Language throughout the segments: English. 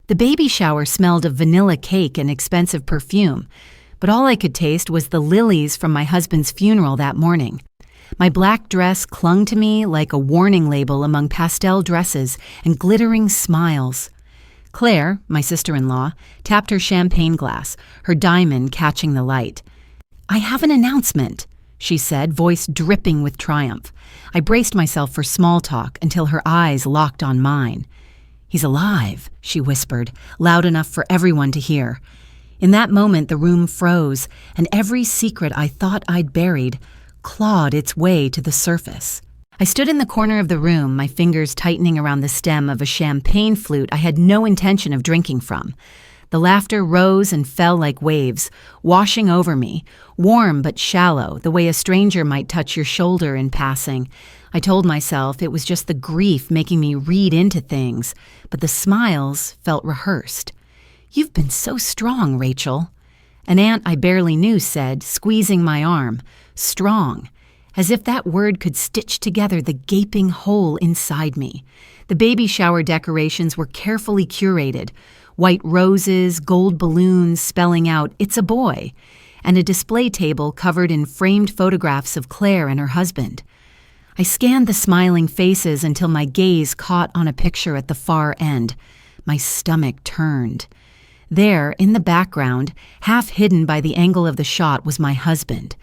The baby shower smelled of vanilla cake and expensive perfume, but all I could taste was the lilies from my husband's funeral that morning. My black dress clung to me like a warning label among pastel dresses and glittering smiles. Claire, my sister-in-law, tapped her champagne glass, her diamond catching the light. "I have an announcement," she said, voice dripping with triumph. I braced myself for small talk until her eyes locked on mine. "He's alive," she whispered, loud enough for everyone to hear. In that moment, the room froze, and every secret I thought I'd buried clawed its way to the surface. I stood in the corner of the room, my fingers tightening around the stem of a champagne flute I had no intention of drinking from. The laughter rose and fell like waves, washing over me, warm but shallow, the way a stranger might touch your shoulder in passing. I told myself it was just the grief making me read into things, but the smiles felt rehearsed. "You've been so strong, Rachel," an aunt I barely knew said, squeezing my arm. Strong, as if that word could stitch together the gaping hole inside me. The baby shower decorations were carefully curated, white roses, gold balloons spelling out, "It's a boy," and a display table covered in framed photographs of Claire and her husband. I scanned the smiling faces until my gaze caught on a picture at the far end. My stomach turned. There, in the background, half hidden by the angle of the shot, was my husband.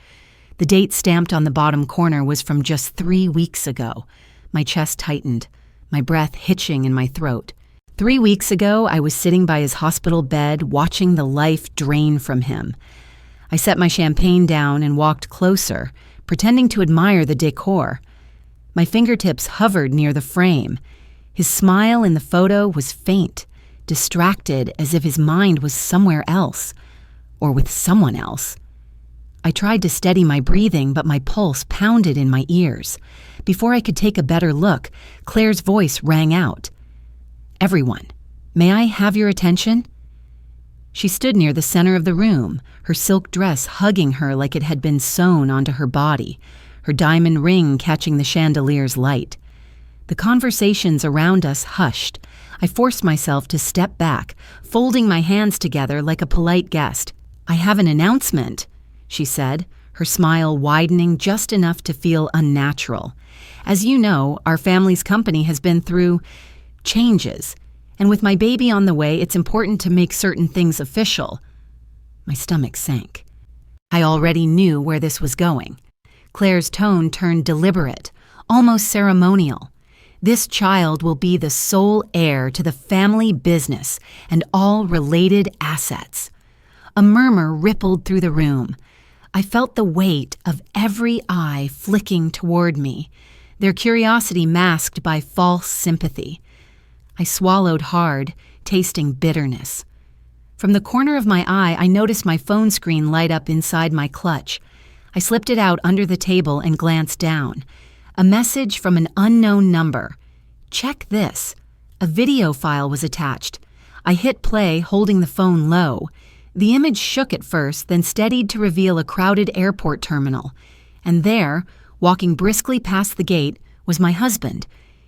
The date stamped on the bottom corner was from just 3 weeks ago. My chest tightened, my breath hitching in my throat. 3 weeks ago, I was sitting by his hospital bed, watching the life drain from him. I set my champagne down and walked closer, pretending to admire the decor. My fingertips hovered near the frame. His smile in the photo was faint, distracted as if his mind was somewhere else, or with someone else. I tried to steady my breathing, but my pulse pounded in my ears. Before I could take a better look, Claire's voice rang out. "Everyone, may I have your attention?" She stood near the center of the room, her silk dress hugging her like it had been sewn onto her body, her diamond ring catching the chandelier's light. The conversations around us hushed. I forced myself to step back, folding my hands together like a polite guest. "I have an announcement," she said, her smile widening just enough to feel unnatural. "As you know, our family's company has been through changes, and with my baby on the way, it's important to make certain things official." My stomach sank. I already knew where this was going. Claire's tone turned deliberate, almost ceremonial. This child will be the sole heir to the family business and all related assets. A murmur rippled through the room. I felt the weight of every eye flicking toward me, their curiosity masked by false sympathy. I swallowed hard, tasting bitterness. From the corner of my eye, I noticed my phone screen light up inside my clutch. I slipped it out under the table and glanced down. A message from an unknown number. "Check this." A video file was attached. I hit play, holding the phone low. The image shook at first, then steadied to reveal a crowded airport terminal. And there, walking briskly past the gate, was my husband.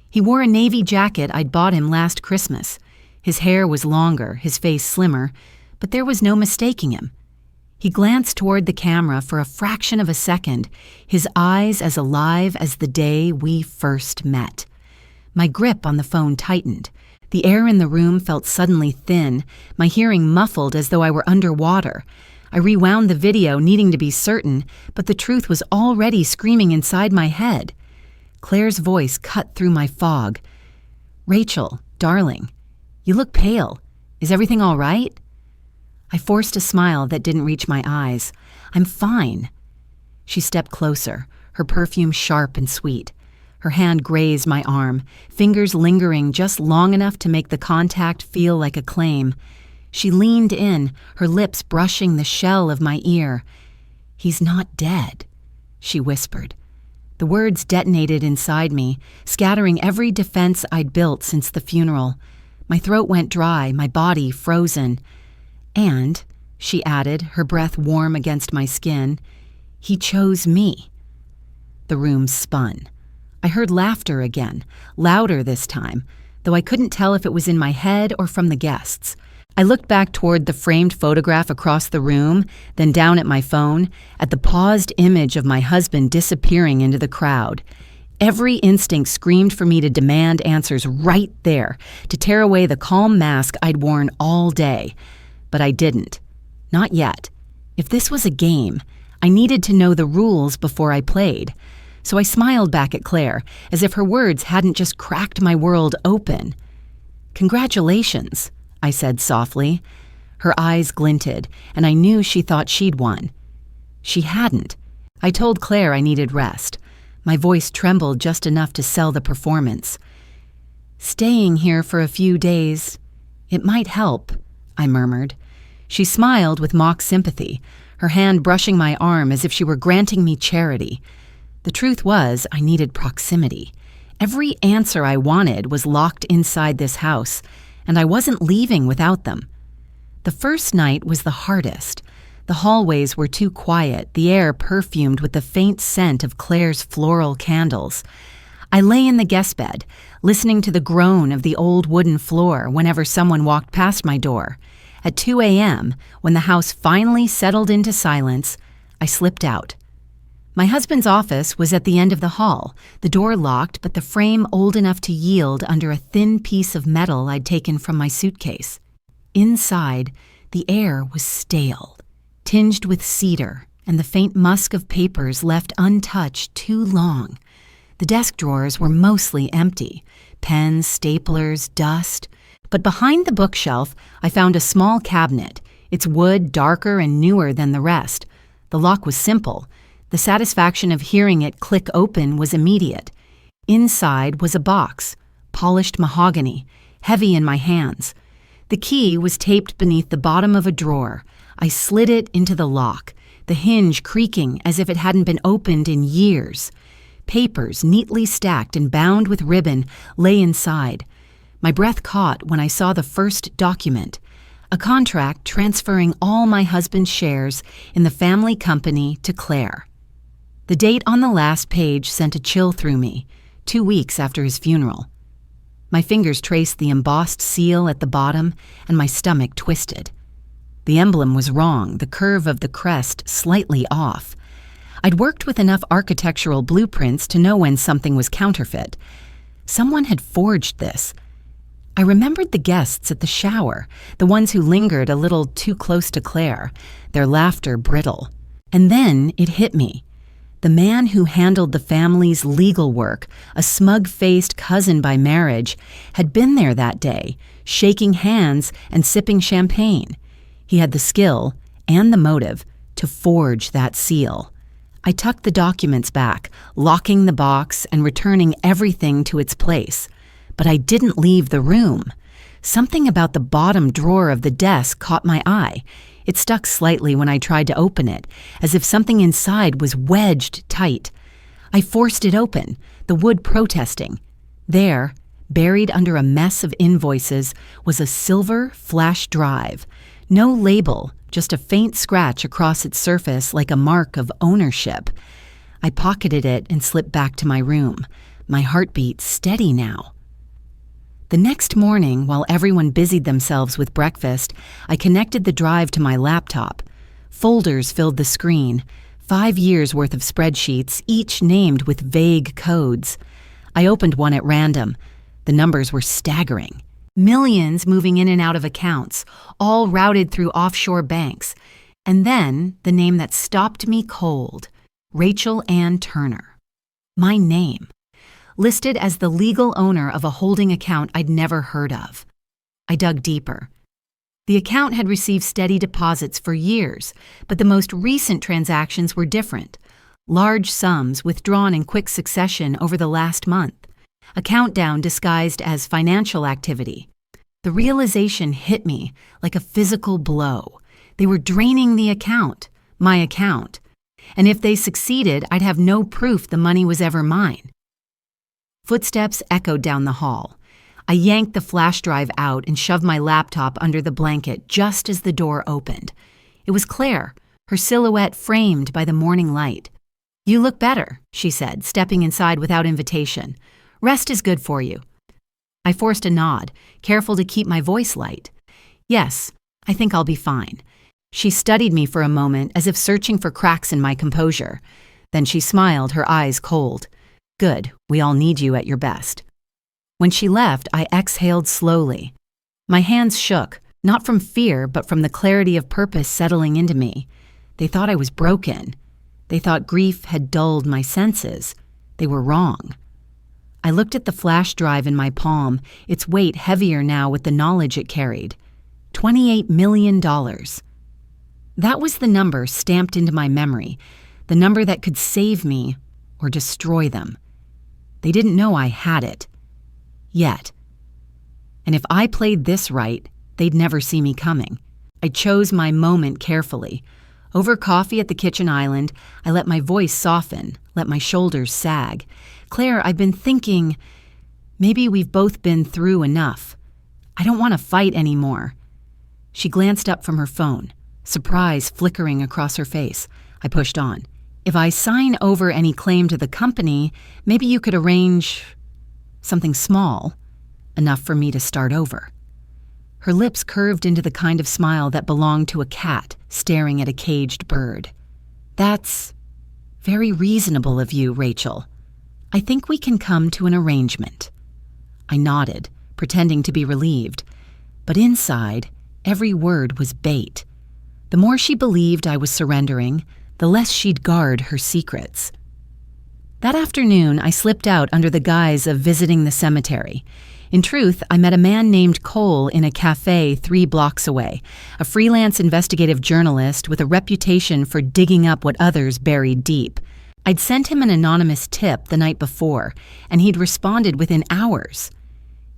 He wore a navy jacket I'd bought him last Christmas. His hair was longer, his face slimmer, but there was no mistaking him. He glanced toward the camera for a fraction of a second, his eyes as alive as the day we first met. My grip on the phone tightened. The air in the room felt suddenly thin, my hearing muffled as though I were underwater. I rewound the video, needing to be certain, but the truth was already screaming inside my head. Claire's voice cut through my fog. "Rachel, darling, you look pale. Is everything all right?" I forced a smile that didn't reach my eyes. "I'm fine." She stepped closer, her perfume sharp and sweet. Her hand grazed my arm, fingers lingering just long enough to make the contact feel like a claim. She leaned in, her lips brushing the shell of my ear. "He's not dead," she whispered. The words detonated inside me, scattering every defense I'd built since the funeral. My throat went dry, my body frozen. "And," she added, her breath warm against my skin, "he chose me." The room spun. I heard laughter again, louder this time. though I couldn't tell if it was in my head or from the guests. I looked back toward the framed photograph across the room, then down at my phone, at the paused image of my husband disappearing into the crowd. Every instinct screamed for me to demand answers right there, to tear away the calm mask I'd worn all day. But I didn't. Not yet. If this was a game, I needed to know the rules before I played. So I smiled back at Claire, as if her words hadn't just cracked my world open. "Congratulations," I said softly. Her eyes glinted, and I knew she thought she'd won. She hadn't. I told Claire I needed rest. My voice trembled just enough to sell the performance. "Staying here for a few days, it might help," I murmured. She smiled with mock sympathy, her hand brushing my arm as if she were granting me charity. The truth was, I needed proximity. Every answer I wanted was locked inside this house, and I wasn't leaving without them. The first night was the hardest. The hallways were too quiet, the air perfumed with the faint scent of Claire's floral candles. I lay in the guest bed, listening to the groan of the old wooden floor whenever someone walked past my door. At 2 a.m., when the house finally settled into silence, I slipped out. My husband's office was at the end of the hall, the door locked but the frame old enough to yield under a thin piece of metal I'd taken from my suitcase. Inside, the air was stale, tinged with cedar and the faint musk of papers left untouched too long. The desk drawers were mostly empty, pens, staplers, dust. But behind the bookshelf, I found a small cabinet, its wood darker and newer than the rest. The lock was simple. The satisfaction of hearing it click open was immediate. Inside was a box, polished mahogany, heavy in my hands. The key was taped beneath the bottom of a drawer. I slid it into the lock, the hinge creaking as if it hadn't been opened in years. Papers, neatly stacked and bound with ribbon, lay inside. My breath caught when I saw the first document, a contract transferring all my husband's shares in the family company to Claire. The date on the last page sent a chill through me, 2 weeks after his funeral. My fingers traced the embossed seal at the bottom, and my stomach twisted. The emblem was wrong, the curve of the crest slightly off. I'd worked with enough architectural blueprints to know when something was counterfeit. Someone had forged this. I remembered the guests at the shower, the ones who lingered a little too close to Claire, their laughter brittle. And then it hit me. The man who handled the family's legal work, a smug-faced cousin by marriage, had been there that day, shaking hands and sipping champagne. He had the skill and the motive to forge that seal. I tucked the documents back, locking the box and returning everything to its place. But I didn't leave the room. Something about the bottom drawer of the desk caught my eye. It stuck slightly when I tried to open it, as if something inside was wedged tight. I forced it open, the wood protesting. There, buried under a mess of invoices, was a silver flash drive. No label, just a faint scratch across its surface like a mark of ownership. I pocketed it and slipped back to my room, my heartbeat steady now. The next morning, while everyone busied themselves with breakfast, I connected the drive to my laptop. Folders filled the screen, 5 years' worth of spreadsheets, each named with vague codes. I opened one at random. The numbers were staggering. Millions moving in and out of accounts, all routed through offshore banks. And then the name that stopped me cold, Rachel Ann Turner. My name. Listed as the legal owner of a holding account I'd never heard of. I dug deeper. The account had received steady deposits for years, but the most recent transactions were different. Large sums withdrawn in quick succession over the last month. A countdown disguised as financial activity. The realization hit me like a physical blow. They were draining the account, my account. And if they succeeded, I'd have no proof the money was ever mine. Footsteps echoed down the hall. I yanked the flash drive out and shoved my laptop under the blanket just as the door opened. It was Claire, her silhouette framed by the morning light. "You look better," she said, stepping inside without invitation. "Rest is good for you." I forced a nod, careful to keep my voice light. Yes, I think I'll be fine. She studied me for a moment as if searching for cracks in my composure. Then she smiled, her eyes cold. Good, we all need you at your best. When she left, I exhaled slowly. My hands shook, not from fear, but from the clarity of purpose settling into me. They thought I was broken. They thought grief had dulled my senses. They were wrong. I looked at the flash drive in my palm, its weight heavier now with the knowledge it carried. $28 million. That was the number stamped into my memory, the number that could save me or destroy them. They didn't know I had it. Yet. And if I played this right, they'd never see me coming. I chose my moment carefully. Over coffee at the kitchen island, I let my voice soften, let my shoulders sag. Claire, I've been thinking, maybe we've both been through enough. I don't want to fight anymore. She glanced up from her phone, surprise flickering across her face. I pushed on. If I sign over any claim to the company, maybe you could arrange something small, enough for me to start over. Her lips curved into the kind of smile that belonged to a cat staring at a caged bird. That's very reasonable of you, Rachel. I think we can come to an arrangement. I nodded, pretending to be relieved, but inside, every word was bait. The more she believed I was surrendering, the less she'd guard her secrets. That afternoon, I slipped out under the guise of visiting the cemetery. In truth, I met a man named Cole in a cafe 3 blocks away, a freelance investigative journalist with a reputation for digging up what others buried deep. I'd sent him an anonymous tip the night before, and he'd responded within hours.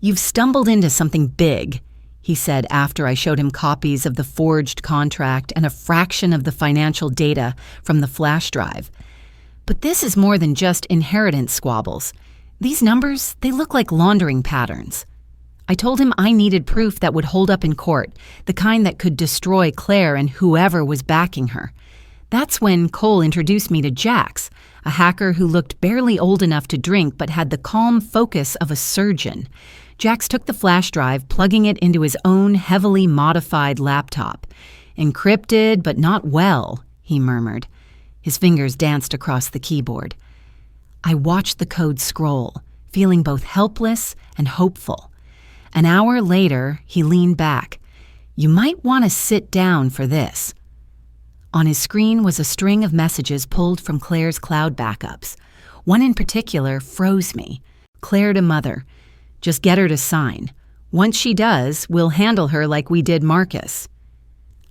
"You've stumbled into something big," he said after I showed him copies of the forged contract and a fraction of the financial data from the flash drive. "But this is more than just inheritance squabbles. These numbers, they look like laundering patterns." I told him I needed proof that would hold up in court, the kind that could destroy Claire and whoever was backing her. That's when Cole introduced me to Jax, a hacker who looked barely old enough to drink but had the calm focus of a surgeon. Jax took the flash drive, plugging it into his own heavily modified laptop. "Encrypted, but not well," he murmured. His fingers danced across the keyboard. I watched the code scroll, feeling both helpless and hopeful. An hour later, he leaned back. "You might want to sit down for this." On his screen was a string of messages pulled from Claire's cloud backups. One in particular froze me. "Claire to Mother. Just get her to sign. Once she does, we'll handle her like we did Marcus."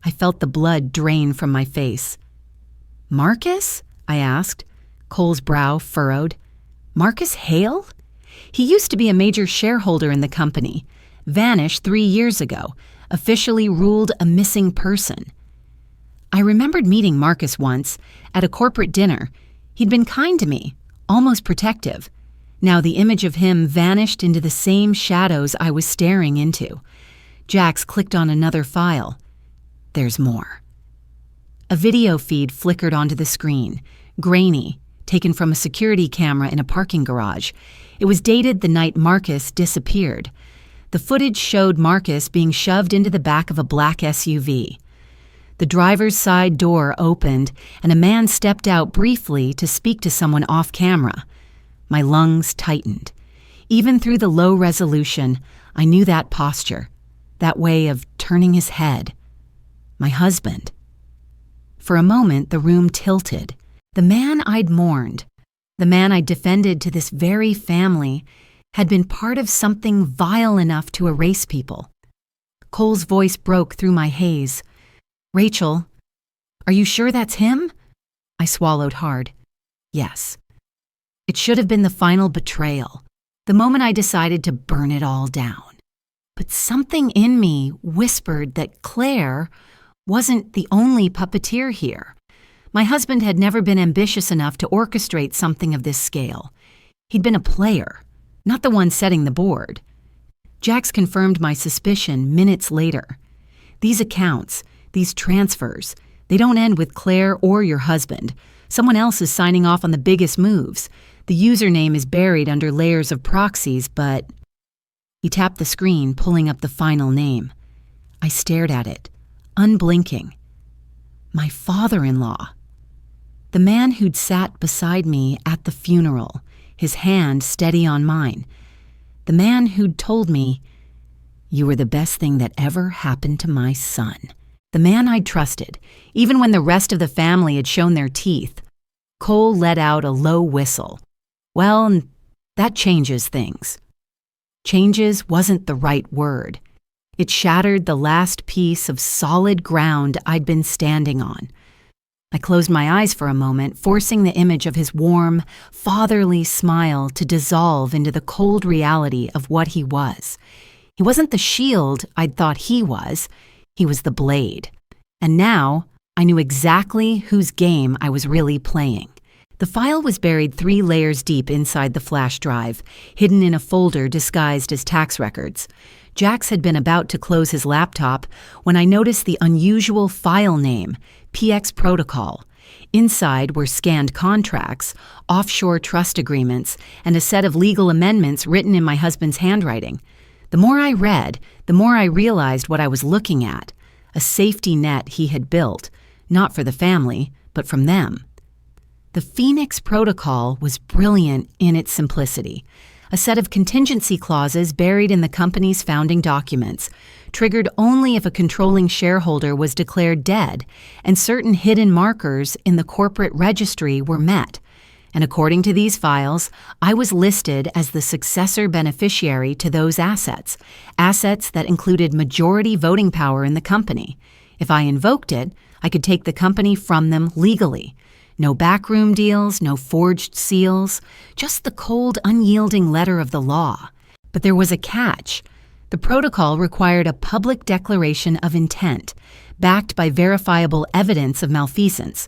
I felt the blood drain from my face. "Marcus?" I asked. Cole's brow furrowed. "Marcus Hale? He used to be a major shareholder in the company. Vanished 3 years ago. Officially ruled a missing person." I remembered meeting Marcus once, at a corporate dinner. He'd been kind to me, almost protective. Now the image of him vanished into the same shadows I was staring into. Jax clicked on another file. There's more. A video feed flickered onto the screen, grainy, taken from a security camera in a parking garage. It was dated the night Marcus disappeared. The footage showed Marcus being shoved into the back of a black SUV. The driver's side door opened, and a man stepped out briefly to speak to someone off camera. My lungs tightened. Even through the low resolution, I knew that posture, that way of turning his head. My husband. For a moment, the room tilted. The man I'd mourned, the man I'd defended to this very family, had been part of something vile enough to erase people. Cole's voice broke through my haze. "Rachel, are you sure that's him?" I swallowed hard. Yes. It should have been the final betrayal, the moment I decided to burn it all down. But something in me whispered that Claire wasn't the only puppeteer here. My husband had never been ambitious enough to orchestrate something of this scale. He'd been a player, not the one setting the board. Jax confirmed my suspicion minutes later. These accounts, these transfers, they don't end with Claire or your husband. Someone else is signing off on the biggest moves. The username is buried under layers of proxies, but He tapped the screen, pulling up the final name. I stared at it, unblinking. My father-in-law. The man who'd sat beside me at the funeral, his hand steady on mine. The man who'd told me, "You were the best thing that ever happened to my son." The man I'd trusted, even when the rest of the family had shown their teeth. Cole let out a low whistle. Well, that changes things. Changes wasn't the right word. It shattered the last piece of solid ground I'd been standing on. I closed my eyes for a moment, forcing the image of his warm, fatherly smile to dissolve into the cold reality of what he was. He wasn't the shield I'd thought he was the blade. And now, I knew exactly whose game I was really playing. The file was buried 3 layers deep inside the flash drive, hidden in a folder disguised as tax records. Jax had been about to close his laptop when I noticed the unusual file name, PX Protocol. Inside were scanned contracts, offshore trust agreements, and a set of legal amendments written in my husband's handwriting. The more I read, the more I realized what I was looking at, a safety net he had built, not for the family, but from them. The Phoenix Protocol was brilliant in its simplicity, a set of contingency clauses buried in the company's founding documents, triggered only if a controlling shareholder was declared dead and certain hidden markers in the corporate registry were met. And according to these files, I was listed as the successor beneficiary to those assets that included majority voting power in the company. If I invoked it, I could take the company from them legally. No backroom deals, no forged seals, just the cold, unyielding letter of the law. But there was a catch. The protocol required a public declaration of intent, backed by verifiable evidence of malfeasance,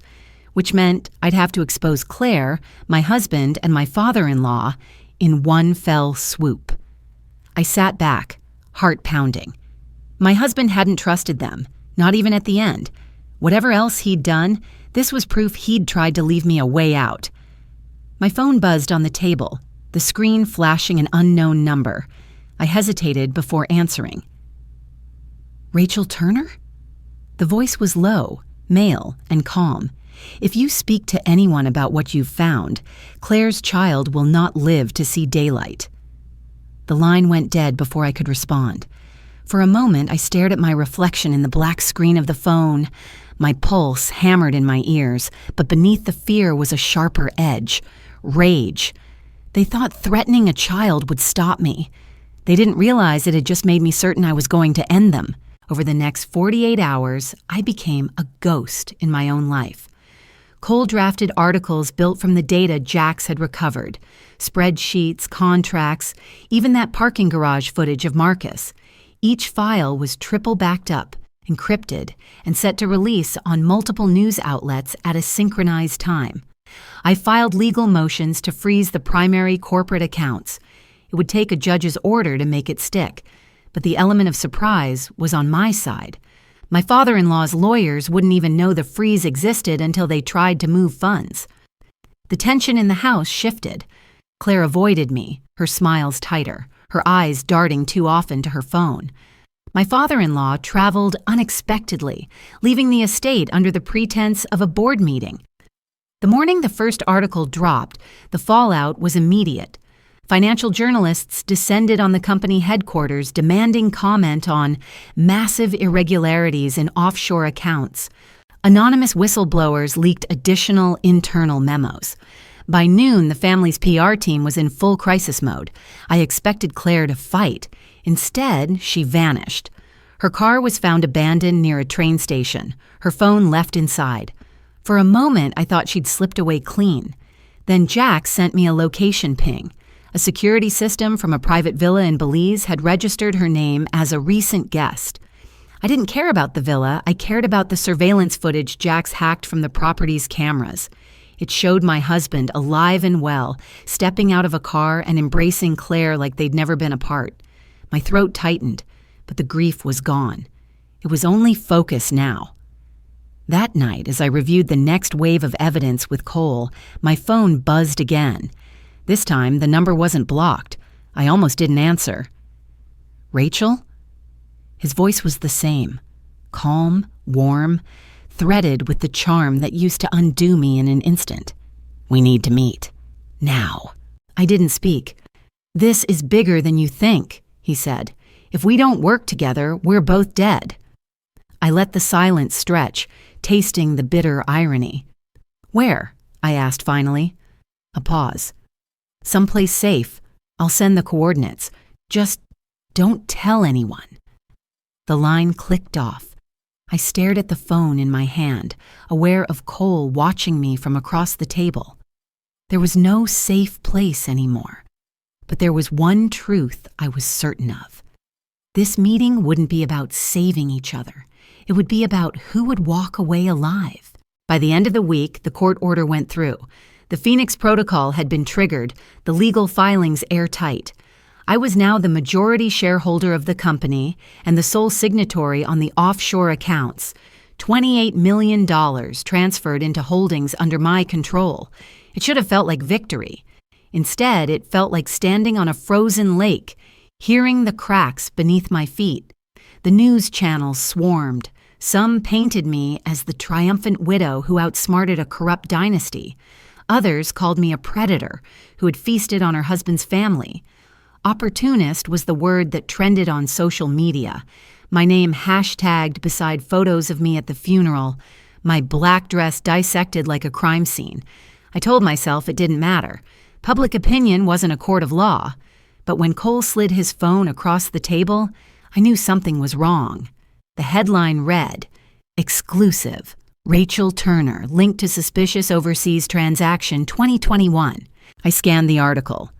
which meant I'd have to expose Claire, my husband, and my father-in-law in one fell swoop. I sat back, heart pounding. My husband hadn't trusted them, not even at the end. Whatever else he'd done, this was proof he'd tried to leave me a way out. My phone buzzed on the table, the screen flashing an unknown number. I hesitated before answering. Rachel Turner? The voice was low, male, and calm. If you speak to anyone about what you've found, Claire's child will not live to see daylight. The line went dead before I could respond. For a moment, I stared at my reflection in the black screen of the phone. My pulse hammered in my ears, but beneath the fear was a sharper edge. Rage. They thought threatening a child would stop me. They didn't realize it had just made me certain I was going to end them. Over the next 48 hours, I became a ghost in my own life. Cold-drafted articles built from the data Jax had recovered. Spreadsheets, contracts, even that parking garage footage of Marcus. Each file was triple backed up, encrypted, and set to release on multiple news outlets at a synchronized time. I filed legal motions to freeze the primary corporate accounts. It would take a judge's order to make it stick, but the element of surprise was on my side. My father-in-law's lawyers wouldn't even know the freeze existed until they tried to move funds. The tension in the house shifted. Claire avoided me, her smiles tighter, her eyes darting too often to her phone. My father-in-law traveled unexpectedly, leaving the estate under the pretense of a board meeting. The morning the first article dropped, the fallout was immediate. Financial journalists descended on the company headquarters demanding comment on massive irregularities in offshore accounts. Anonymous whistleblowers leaked additional internal memos. By noon, the family's PR team was in full crisis mode. I expected Claire to fight. Instead, she vanished. Her car was found abandoned near a train station, her phone left inside. For a moment, I thought she'd slipped away clean. Then Jack sent me a location ping. A security system from a private villa in Belize had registered her name as a recent guest. I didn't care about the villa, I cared about the surveillance footage Jax hacked from the property's cameras. It showed my husband alive and well, stepping out of a car and embracing Claire like they'd never been apart. My throat tightened, but the grief was gone. It was only focus now. That night, as I reviewed the next wave of evidence with Cole, my phone buzzed again. This time, the number wasn't blocked. I almost didn't answer. Rachel? His voice was the same, calm, warm, threaded with the charm that used to undo me in an instant. We need to meet. Now. I didn't speak. This is bigger than you think, he said. If we don't work together, we're both dead. I let the silence stretch, tasting the bitter irony. Where? I asked finally. A pause. Someplace safe. I'll send the coordinates. Just don't tell anyone. The line clicked off. I stared at the phone in my hand, aware of Cole watching me from across the table. There was no safe place anymore. But there was one truth I was certain of. This meeting wouldn't be about saving each other. It would be about who would walk away alive. By the end of the week, the court order went through. The Phoenix Protocol had been triggered, the legal filings airtight. I was now the majority shareholder of the company and the sole signatory on the offshore accounts. $28 million transferred into holdings under my control. It should have felt like victory. Instead, it felt like standing on a frozen lake, hearing the cracks beneath my feet. The news channels swarmed. Some painted me as the triumphant widow who outsmarted a corrupt dynasty. Others called me a predator who had feasted on her husband's family. Opportunist was the word that trended on social media. My name hashtagged beside photos of me at the funeral, my black dress dissected like a crime scene. I told myself it didn't matter. Public opinion wasn't a court of law. But when Cole slid his phone across the table, I knew something was wrong. The headline read, "Exclusive. Rachel Turner linked to suspicious overseas transaction 2021. I scanned the article.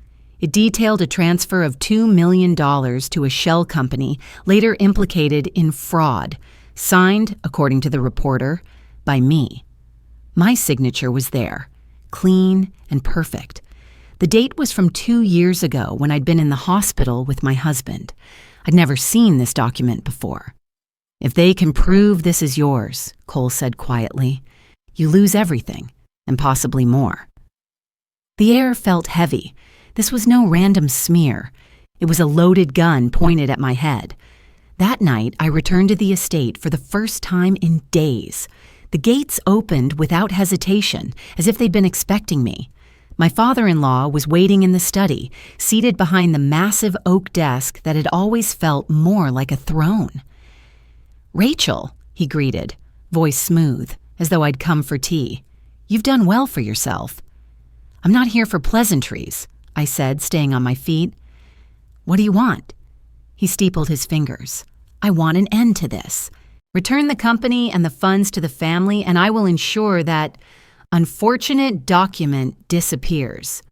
It detailed a transfer of $2 million to a shell company later implicated in fraud, signed, according to the reporter, by me. My signature was there, clean and perfect. The date was from 2 years ago when I'd been in the hospital with my husband. I'd never seen this document before. If they can prove this is yours, Cole said quietly, you lose everything, and possibly more. The air felt heavy. This was no random smear. It was a loaded gun pointed at my head. That night, I returned to the estate for the first time in days. The gates opened without hesitation, as if they'd been expecting me. My father-in-law was waiting in the study, seated behind the massive oak desk that had always felt more like a throne. Rachel, he greeted, voice smooth, as though I'd come for tea. You've done well for yourself. I'm not here for pleasantries, I said, staying on my feet. What do you want? He steepled his fingers. I want an end to this. Return the company and the funds to the family, and I will ensure that unfortunate document disappears.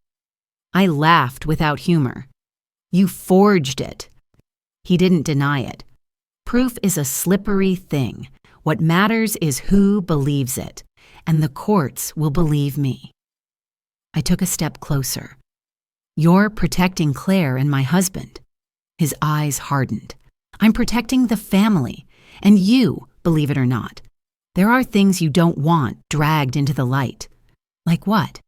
I laughed without humor. You forged it. He didn't deny it. Proof is a slippery thing. What matters is who believes it, and the courts will believe me. I took a step closer. You're protecting Claire and my husband. His eyes hardened. I'm protecting the family, and you, believe it or not. There are things you don't want dragged into the light. Like what?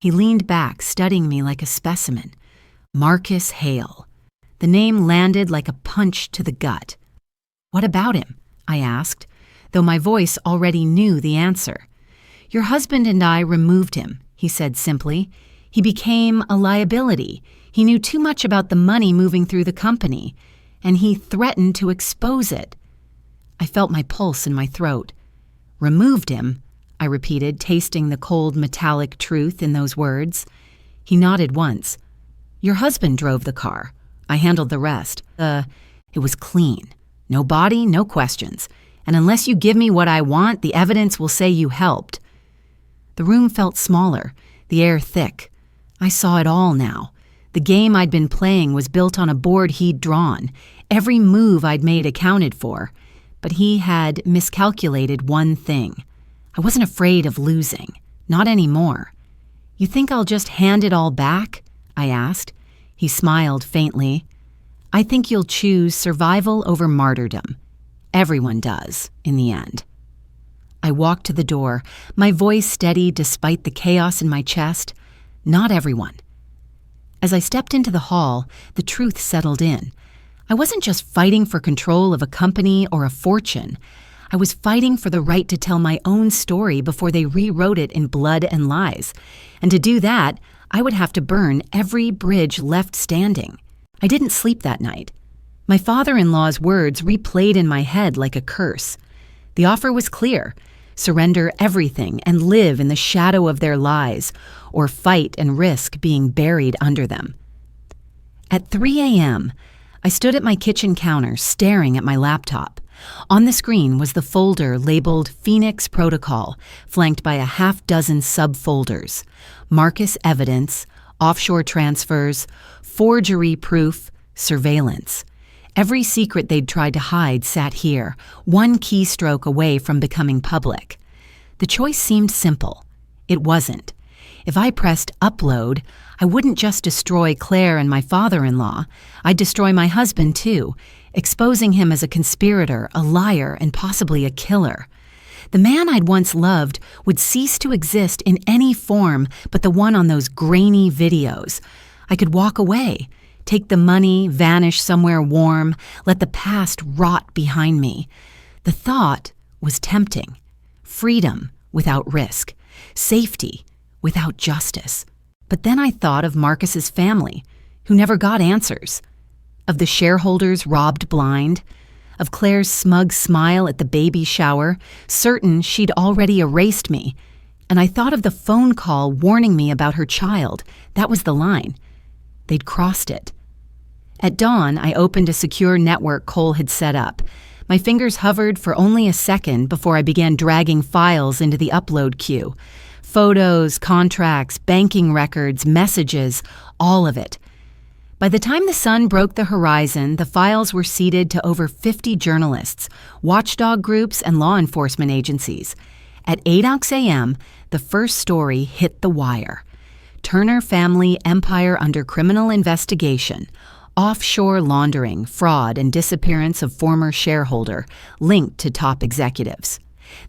He leaned back, studying me like a specimen. Marcus Hale. The name landed like a punch to the gut. What about him? I asked, though my voice already knew the answer. Your husband and I removed him, he said simply. He became a liability. He knew too much about the money moving through the company, and he threatened to expose it. I felt my pulse in my throat. Removed him, I repeated, tasting the cold metallic truth in those words. He nodded once. Your husband drove the car. I handled the rest. It was clean. No body, no questions. And unless you give me what I want, the evidence will say you helped. The room felt smaller, the air thick. I saw it all now. The game I'd been playing was built on a board he'd drawn. Every move I'd made accounted for. But he had miscalculated one thing. I wasn't afraid of losing. Not anymore. You think I'll just hand it all back? I asked. He smiled faintly. I think you'll choose survival over martyrdom. Everyone does, in the end. I walked to the door, my voice steady despite the chaos in my chest. Not everyone. As I stepped into the hall, the truth settled in. I wasn't just fighting for control of a company or a fortune. I was fighting for the right to tell my own story before they rewrote it in blood and lies. And to do that, I would have to burn every bridge left standing. I didn't sleep that night. My father-in-law's words replayed in my head like a curse. The offer was clear: surrender everything and live in the shadow of their lies, or fight and risk being buried under them. At 3 a.m., I stood at my kitchen counter staring at my laptop. On the screen was the folder labeled Phoenix Protocol, flanked by a half-dozen subfolders: Marcus evidence, offshore transfers, forgery proof, surveillance. Every secret they'd tried to hide sat here, one keystroke away from becoming public. The choice seemed simple. It wasn't. If I pressed upload, I wouldn't just destroy Claire and my father-in-law. I'd destroy my husband too, exposing him as a conspirator, a liar, and possibly a killer. The man I'd once loved would cease to exist in any form but the one on those grainy videos. I could walk away, take the money, vanish somewhere warm, let the past rot behind me. The thought was tempting. Freedom without risk. Safety without justice. But then I thought of Marcus's family, who never got answers. Of the shareholders robbed blind. Of Claire's smug smile at the baby shower, certain she'd already erased me. And I thought of the phone call warning me about her child. That was the line. They'd crossed it. At dawn, I opened a secure network Cole had set up. My fingers hovered for only a second before I began dragging files into the upload queue. Photos, contracts, banking records, messages, all of it. By the time the sun broke the horizon, the files were seeded to over 50 journalists, watchdog groups, and law enforcement agencies. At 8 a.m., the first story hit the wire. Turner family empire under criminal investigation. Offshore laundering, fraud, and disappearance of former shareholder linked to top executives.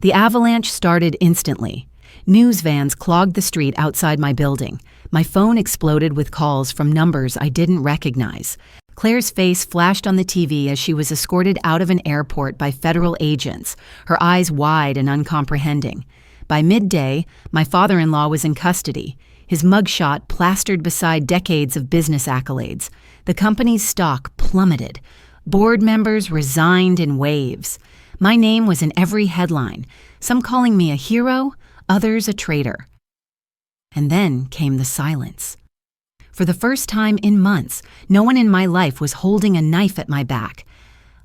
The avalanche started instantly. News vans clogged the street outside my building. My phone exploded with calls from numbers I didn't recognize. Claire's face flashed on the TV as she was escorted out of an airport by federal agents, her eyes wide and uncomprehending. By midday, my father-in-law was in custody, his mugshot plastered beside decades of business accolades. The company's stock plummeted. Board members resigned in waves. My name was in every headline, some calling me a hero, others a traitor. And then came the silence. For the first time in months, no one in my life was holding a knife at my back.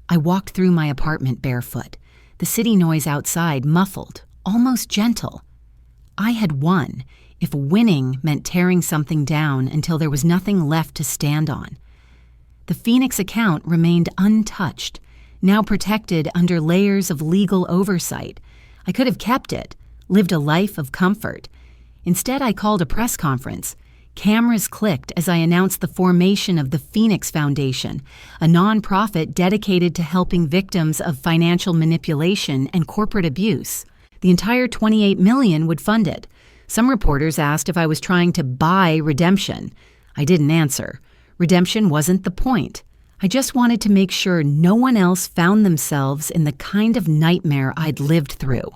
I walked through my apartment barefoot, the city noise outside muffled, almost gentle. I had won, if winning meant tearing something down until there was nothing left to stand on. The Phoenix account remained untouched, now protected under layers of legal oversight. I could have kept it, lived a life of comfort. Instead, I called a press conference. Cameras clicked as I announced the formation of the Phoenix Foundation, a nonprofit dedicated to helping victims of financial manipulation and corporate abuse. The entire $28 million would fund it. Some reporters asked if I was trying to buy redemption. I didn't answer. Redemption wasn't the point. I just wanted to make sure no one else found themselves in the kind of nightmare I'd lived through.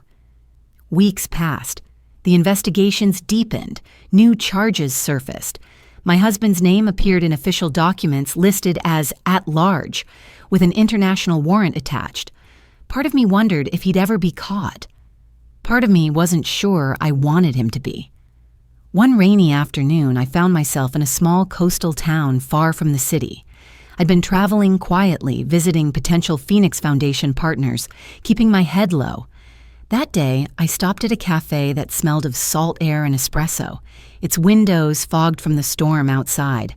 Weeks passed. The investigations deepened. New charges surfaced. My husband's name appeared in official documents listed as at large, with an international warrant attached. Part of me wondered if he'd ever be caught. Part of me wasn't sure I wanted him to be. One rainy afternoon, I found myself in a small coastal town far from the city. I'd been traveling quietly, visiting potential Phoenix Foundation partners, keeping my head low. That day, I stopped at a cafe that smelled of salt air and espresso, its windows fogged from the storm outside.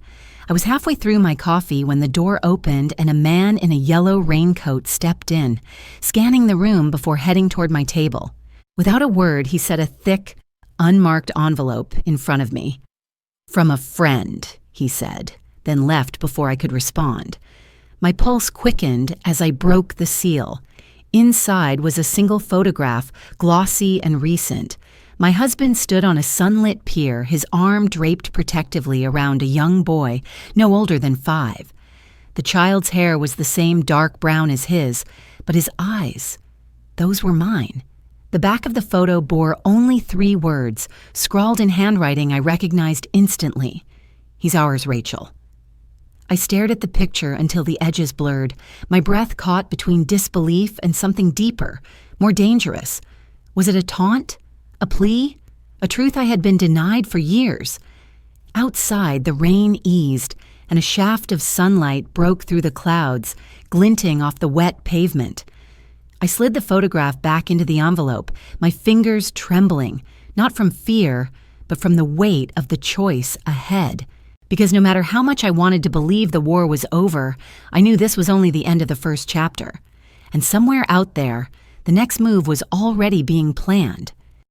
I was halfway through my coffee when the door opened and a man in a yellow raincoat stepped in, scanning the room before heading toward my table. Without a word, he set a thick, unmarked envelope in front of me. "From a friend," he said, then left before I could respond. My pulse quickened as I broke the seal. Inside was a single photograph, glossy and recent. My husband stood on a sunlit pier, his arm draped protectively around a young boy, no older than 5. The child's hair was the same dark brown as his, but his eyes, those were mine. The back of the photo bore only 3 words, scrawled in handwriting I recognized instantly. "He's ours, Rachel." I stared at the picture until the edges blurred, my breath caught between disbelief and something deeper, more dangerous. Was it a taunt? A plea? A truth I had been denied for years? Outside, the rain eased, and a shaft of sunlight broke through the clouds, glinting off the wet pavement. I slid the photograph back into the envelope, my fingers trembling, not from fear, but from the weight of the choice ahead. Because no matter how much I wanted to believe the war was over, I knew this was only the end of the first chapter. And somewhere out there, the next move was already being planned.